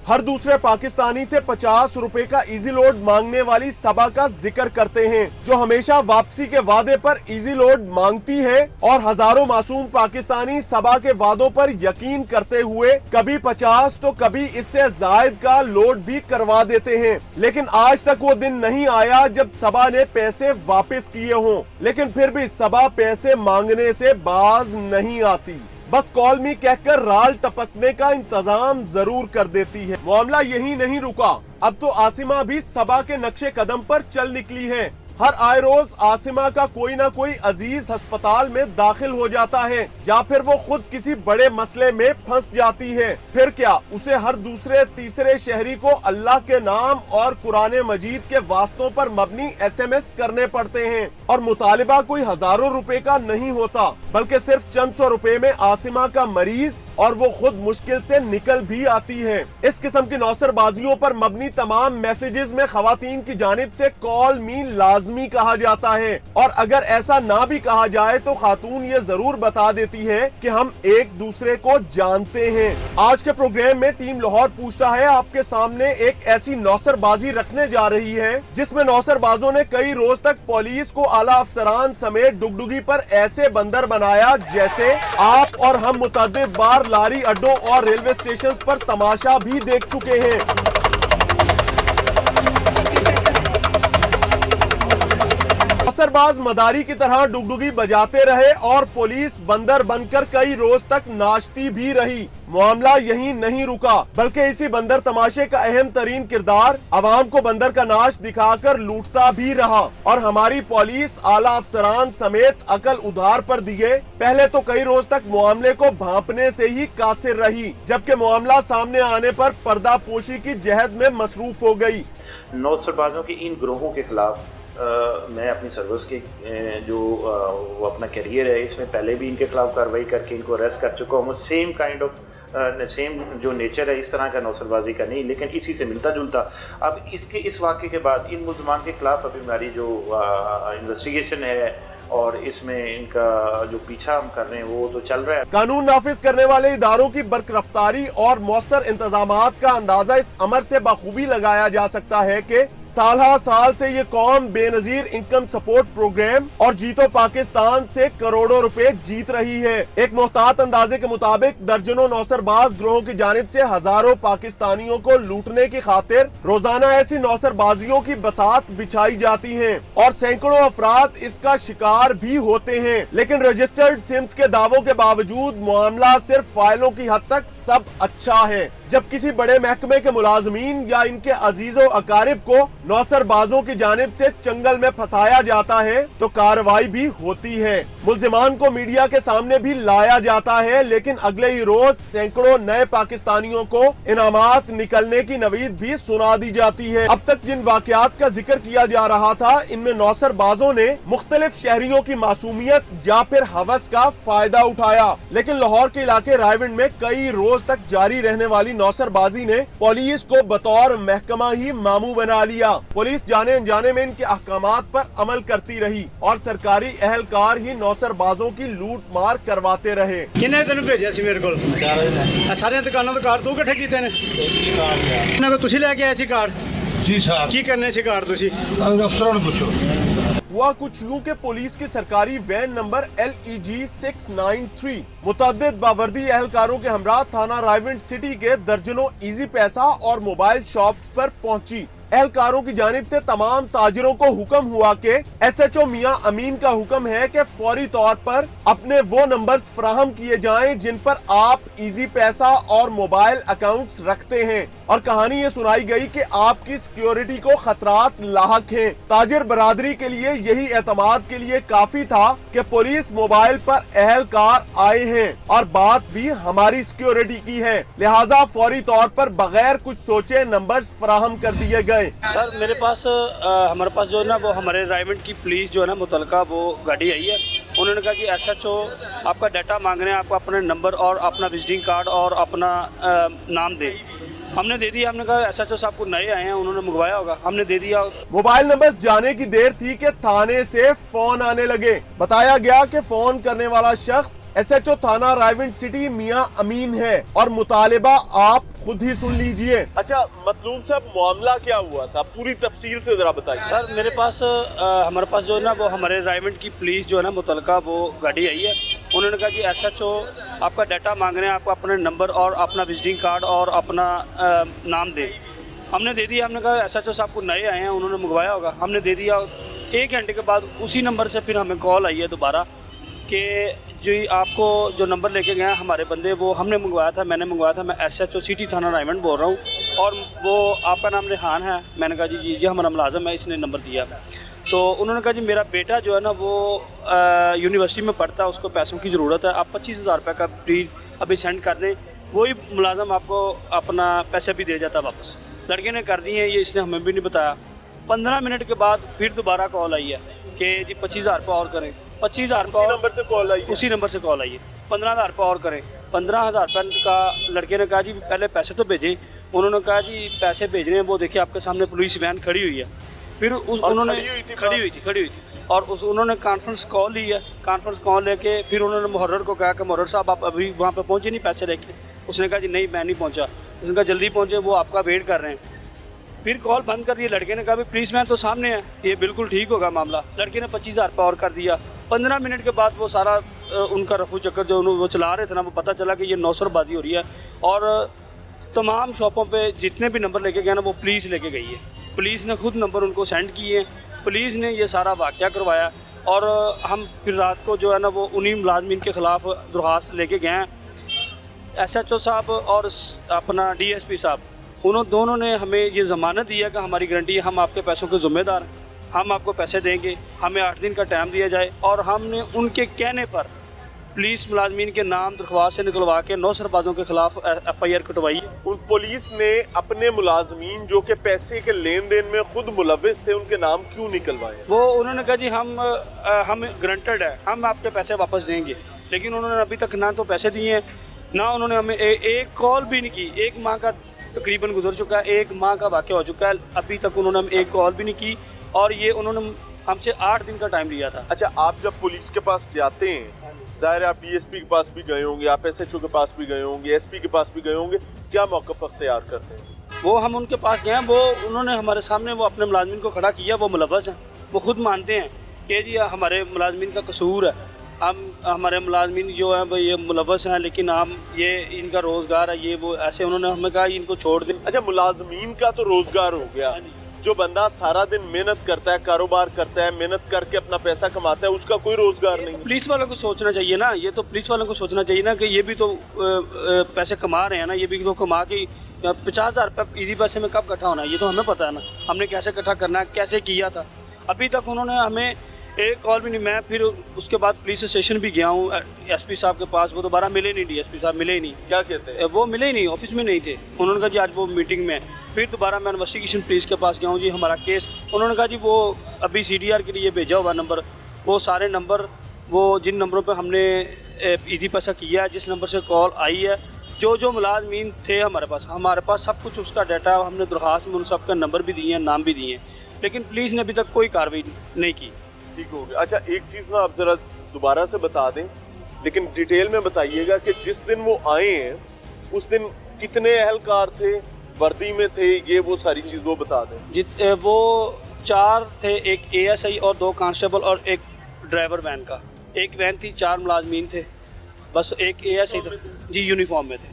हर दूसरे पाकिस्तानी से 50 रुपए का इजी लोड मांगने वाली सबा का जिक्र करते हैं, जो हमेशा वापसी के वादे पर इजी लोड मांगती है और हजारों मासूम पाकिस्तानी सबा के वादों पर यकीन करते हुए कभी 50 तो कभी इससे जायद का लोड भी करवा देते हैं। लेकिन आज तक वो दिन नहीं आया जब सबा ने पैसे वापस किए हों, लेकिन फिर भी सबा पैसे मांगने से बाज नहीं आती। बस कॉल मी कहकर राल टपकने का इंतजाम जरूर कर देती है। मामला यही नहीं रुका, अब तो आसिमा भी सबा के नक्शे कदम पर चल निकली है। हर आए रोज आसिमा का कोई ना कोई अजीज अस्पताल में दाखिल हो जाता है या फिर वो खुद किसी बड़े मसले में फंस जाती है। फिर क्या, उसे हर दूसरे तीसरे शहरी को अल्लाह के नाम और कुरान मजीद के वास्तों पर मबनी SMS करने पड़ते हैं और मुतालिबा कोई हजारों रुपए का नहीं होता, बल्कि सिर्फ चंद सौ रुपए में आसिमा का मरीज और वो खुद मुश्किल से निकल भी आती है। इस किस्म की नौसरबाजियों पर मबनी तमाम मैसेजेस में खवातीन की जानिब से कॉल मी लाजमी कहा जाता है, और अगर ऐसा ना भी कहा जाए तो खातून ये जरूर बता देती है कि हम एक दूसरे को जानते हैं। आज के प्रोग्राम में टीम लाहौर पूछता है आपके सामने एक ऐसी नौसरबाजी रखने जा रही है जिसमें नौसरबाजों ने कई रोज तक पुलिस को, आला अफसरान समेत डुगडुगी पर ऐसे बंदर बनाया जैसे आप और हम मुतअद्दिद बार लारी अड्डों और रेलवे स्टेशन पर तमाशा भी देख चुके हैं। नौसरबाज मदारी की तरह डुगडुगी बजाते रहे और पुलिस बंदर बनकर कई रोज तक नाचती भी रही। मामला यही नहीं रुका, बल्कि इसी बंदर तमाशे का अहम तरीन किरदार अवाम को बंदर का नाच दिखाकर लूटता भी रहा और हमारी पुलिस, आला अफसरान समेत अकल उधार पर दिए पहले तो कई रोज तक मामले को भांपने से ही कासिर रही, जबकि मामला सामने आने पर पर्दा पोशी की जहद में मसरूफ हो गई। नौसरबाजों के इन ग्रोहों के खिलाफ मैं अपनी सर्विस के जो वो अपना करियर है इसमें पहले भी इनके खिलाफ कार्रवाई करके इनको अरेस्ट कर चुका हूँ। सेम काइंड ऑफ सेम जो नेचर है इस तरह का नौसरबाजी का नहीं, लेकिन इसी से मिलता जुलता। अब इस वाक़े के बाद इन मुल्ज़मान के खिलाफ अभी हमारी जो इन्वेस्टिगेशन है और इसमें इनका जो पीछा हम कर रहे हैं वो तो चल रहा है। कानून नाफिज करने वाले इदारों की बरकरफ्तारी और मौसर इंतजामात का अंदाजा इस अमर से बखूबी लगाया जा सकता है कि साल से ये कौम बेनजीर इनकम सपोर्ट प्रोग्राम और जीतो पाकिस्तान से करोड़ों रुपए जीत रही है। एक मुहतात अंदाजे के मुताबिक दर्जनों नौसरबाज ग्रोहों की जानिब से हजारों पाकिस्तानियों को लूटने की खातिर रोजाना ऐसी नौसरबाजियों की बसात बिछाई जाती है और सैकड़ों अफराद इसका शिकार भी होते हैं। लेकिन रजिस्टर्ड सिम्स के दावों के बावजूद मामला सिर्फ फाइलों की हद तक सब अच्छा है। जब किसी बड़े महकमे के मुलाजमीन या इनके अजीजों अकारिब को नौसरबाजों की जानिब से चंगल में फंसाया जाता है तो कार्रवाई भी होती है, मुल्जिमान को मीडिया के सामने भी लाया जाता है, लेकिन अगले ही रोज सैकड़ों नए पाकिस्तानियों को इनामात निकलने की नवीद भी सुना दी जाती है। अब तक जिन वाकयात का जिक्र किया जा रहा था इनमें नौसरबाजों ने मुख्तलिफ शहरियों की मासूमियत या फिर हवस का फायदा उठाया, लेकिन लाहौर के इलाके रायविंड में कई रोज तक जारी रहने वाली नौसरबाजी ने पुलिस को बतौर महकमा ही मामू बना लिया। पुलिस जाने अनजाने में इनके अहकामात पर अमल करती रही और सरकारी एहलकार ही नौसरबाजों की लूट मार करवाते रहे। किन्ने तेन भेजा सी मेरे को सारे दुकानों के कार्ड तू इकट्ठे कीते ने इन्हां को तुसी लेके आए सी कार्ड? जी सर। की करने से कार्ड तुसी अफसरों ने पूछो। हुआ कुछ यूं के पुलिस की सरकारी वैन नंबर LEG 693 मुतअद्दिद बावर्दी एहलकारों के हमरा थाना रायविंड सिटी के दर्जनों इजी पैसा और मोबाइल शॉप्स पर पहुंची। एहलकारों की जानिब से तमाम ताजिरों को हुक्म हुआ कि SHO मियां अमीन का हुक्म है कि फौरी तौर पर अपने वो नंबर्स फराहम किए जाएं जिन पर आप इजी पैसा और मोबाइल अकाउंट्स रखते हैं, और कहानी ये सुनाई गई कि आपकी सिक्योरिटी को खतरात लाहक हैं। ताजिर बरादरी के लिए यही एतमाद के लिए काफी था कि पुलिस मोबाइल पर एहलकार आए हैं और बात भी हमारी सिक्योरिटी की है, लिहाजा फौरी तौर पर बगैर कुछ सोचे नंबर्स फराहम कर दिए गए। सर मेरे पास हमारे पास जो है ना वो हमारे रायविंड की पुलिस जो है ना मुतलका वो गाड़ी आई है, उन्होंने कहा कि SHO आपका डाटा मांग रहे हैं, आपको अपना नंबर और अपना विजिटिंग कार्ड और अपना नाम दे। हमने दे दिया। हमने कहा SHO साहब को नए आए हैं, उन्होंने मंगवाया होगा, हमने दे दिया। मोबाइल नंबर जाने की देर थी कि थाने से फोन आने लगे। बताया गया कि फोन करने वाला शख्स SHO थाना रायविंड सिटी मियां अमीन है और मुतालिबा आप खुद ही सुन लीजिए। अच्छा मतलूब साहब, मामला क्या हुआ था, पूरी तफसील से जरा बताइए। सर मेरे पास हमारे पास जो है ना वो हमारे रायविंड की पुलिस जो है ना मुतलका वो गाड़ी आई है। उन्होंने कहा कि SHO आपका डाटा मांग रहे हैं, आपको अपने नंबर और अपना विजिटिंग कार्ड और अपना नाम दे। हमने दे दिया। हमने कहा SHO साहब को नए आए हैं, उन्होंने मंगवाया होगा, हमने दे दिया। 1 घंटे के बाद उसी नंबर से फिर हमें कॉल आई है दोबारा कि जी आपको जो नंबर लेके गए हैं हमारे बंदे, वो हमने मंगवाया था, मैंने मंगवाया था, मैं SHO सिटी थाना रायविंड बोल रहा हूँ और वो आपका नाम रेहान है। मैंने कहा जी जी हमारा मुलाजम है, इसने नंबर दिया। तो उन्होंने कहा जी मेरा बेटा जो है ना वो यूनिवर्सिटी में पढ़ता है, उसको पैसों की ज़रूरत है, आप 25,000 रुपये का प्लीज़ अभी सेंड कर दें, वही मुलाजम आपको अपना पैसे भी दे जाता वापस। लड़के ने कर दिए, ये इसने हमें भी नहीं बताया। 15 मिनट के बाद फिर दोबारा कॉल आई है कि जी 25,000 रुपये और करें। 25,000 उसी नंबर से कॉल आई है? उसी नंबर से कॉल आई है। 15,000 रुपये और करें। 15,000 रुपये का लड़के ने कहा जी पहले पैसे तो भेजें। उन्होंने कहा जी पैसे भेज रहे हैं, वो देखिए आपके सामने पुलिस वैन खड़ी हुई है। फिर उन्होंने खड़ी हुई थी और उन्होंने कॉन्फ्रेंस कॉल ली है। कॉन्फ्रेंस कॉल लेके फिर उन्होंने मुहर्रर को कहा कि मुहर्रर साहब आप अभी वहाँ पे पहुँचे नहीं पैसे लेके? उसने कहा जी नहीं मैं नहीं पहुँचा। उसने कहा जल्दी पहुँचे, वो आपका वेट कर रहे हैं। फिर कॉल बंद कर दिया। लड़के ने कहा भाई पुलिस वैन तो सामने है, ये बिल्कुल ठीक होगा मामला। लड़के ने 25,000 रुपये और कर दिया। 15 मिनट के बाद वो सारा उनका रफू चक्कर जो वो चला रहे थे ना, वो पता चला कि ये नौसरबाजी हो रही है और तमाम शॉपों पे जितने भी नंबर लेके गए ना वो पुलिस लेके गई है। पुलिस ने खुद नंबर उनको सेंड किए हैं, पुलिस ने ये सारा वाक़या करवाया और हम फिर रात को जो है ना वो उन्हीं मुलाजमीन के ख़िलाफ़ दरख्वास्त लेके गए हैं। SHO साहब और अपना DSP साहब, उन्होंने दोनों ने हमें ये ज़मानत दिया कि हमारी गारंटी है, हम आपके पैसों के ज़िम्मेदार हैं, हम आपको पैसे देंगे, हमें 8 दिन का टाइम दिया जाए। और हमने उनके कहने पर पुलिस मुलाजमीन के नाम दरख्वास्त से निकलवा के 9 सरबाजों के खिलाफ FIR कटवाई। उन पुलिस ने अपने मुलाजमीन जो कि पैसे के लेन देन में खुद मुलव्विस थे उनके नाम क्यों निकलवाए? वो उन्होंने कहा जी हम ग्रंटेड है, हम आपके पैसे वापस देंगे। लेकिन उन्होंने अभी तक ना तो पैसे दिए हैं, ना उन्होंने हमें एक कॉल भी नहीं की। 1 माह का तकरीबन गुजर चुका है, 1 माह का वाक़या हो चुका है, अभी तक उन्होंने हमें एक कॉल भी नहीं की और ये उन्होंने हमसे 8 दिन का टाइम लिया था। अच्छा, आप जब पुलिस के पास जाते हैं, ज़ाहिर है आप DSP के पास भी गए होंगे, आप SHO के पास भी गए होंगे, SP के पास भी गए होंगे, क्या मौक़िफ़ अख्तियार करते हैं? वो हम उनके पास गए हैं, वो उन्होंने हमारे सामने वो अपने मुलाजमीन को खड़ा किया, वो मुलव्वस हैं, वो खुद मानते हैं कि जी हमारे मुलाजमीन का कसूर है, हमारे मुलाजमीन जो है वो ये मुलव्वस हैं, लेकिन हम ये इनका रोज़गार है, ये वो ऐसे उन्होंने हमें कहा इनको छोड़ दें। अच्छा, मुलाजमीन का तो रोज़गार हो गया, जो बंदा सारा दिन मेहनत करता है, कारोबार करता है, मेहनत करके अपना पैसा कमाता है, उसका कोई रोज़गार नहीं। पुलिस वालों को सोचना चाहिए ना, ये तो पुलिस वालों को सोचना चाहिए ना कि ये भी तो पैसे कमा रहे हैं ना, ये भी तो कमा के 50,000 रुपये ईजी पैसे में कब इकट्ठा होना है ये तो हमें पता है ना, हमने कैसे इकट्ठा करना है, कैसे किया था। अभी तक उन्होंने हमें एक कॉल भी नहीं। मैं फिर उसके बाद पुलिस स्टेशन भी गया हूँ SP साहब के पास, वो दोबारा मिले नहीं, DSP साहब मिले ही नहीं। क्या कहते हैं? वो मिले ही नहीं, ऑफिस में नहीं थे। उन्होंने कहा जी आज वो मीटिंग में है। फिर दोबारा मैं इन्वेस्टिगेशन पुलिस के पास गया हूँ जी हमारा केस, उन्होंने कहा जी वो अभी CDR के लिए भेजा हुआ नंबर, वो सारे नंबर, वो जिन नंबरों पर हमने ईजी पैसा किया है, जिस नंबर से कॉल आई है, जो मुलाजमीन थे हमारे पास सब कुछ उसका डाटा, हमने दरख्वास्त में उन सब का नंबर भी दिए हैं, नाम भी दिए हैं, लेकिन पुलिस ने अभी तक कोई कार्रवाई नहीं की। ठीक हो गया। अच्छा, एक चीज़ ना आप ज़रा दोबारा से बता दें, लेकिन डिटेल में बताइएगा कि जिस दिन वो आए हैं उस दिन कितने एहलकार थे, वर्दी में थे, ये वो सारी चीज़ वो बता दें। वो 4 थे, एक ASI और 2 कांस्टेबल और एक ड्राइवर वैन का। एक वैन थी, 4 मुलाजमीन थे, बस एक ASI था जी, यूनिफॉर्म में थे।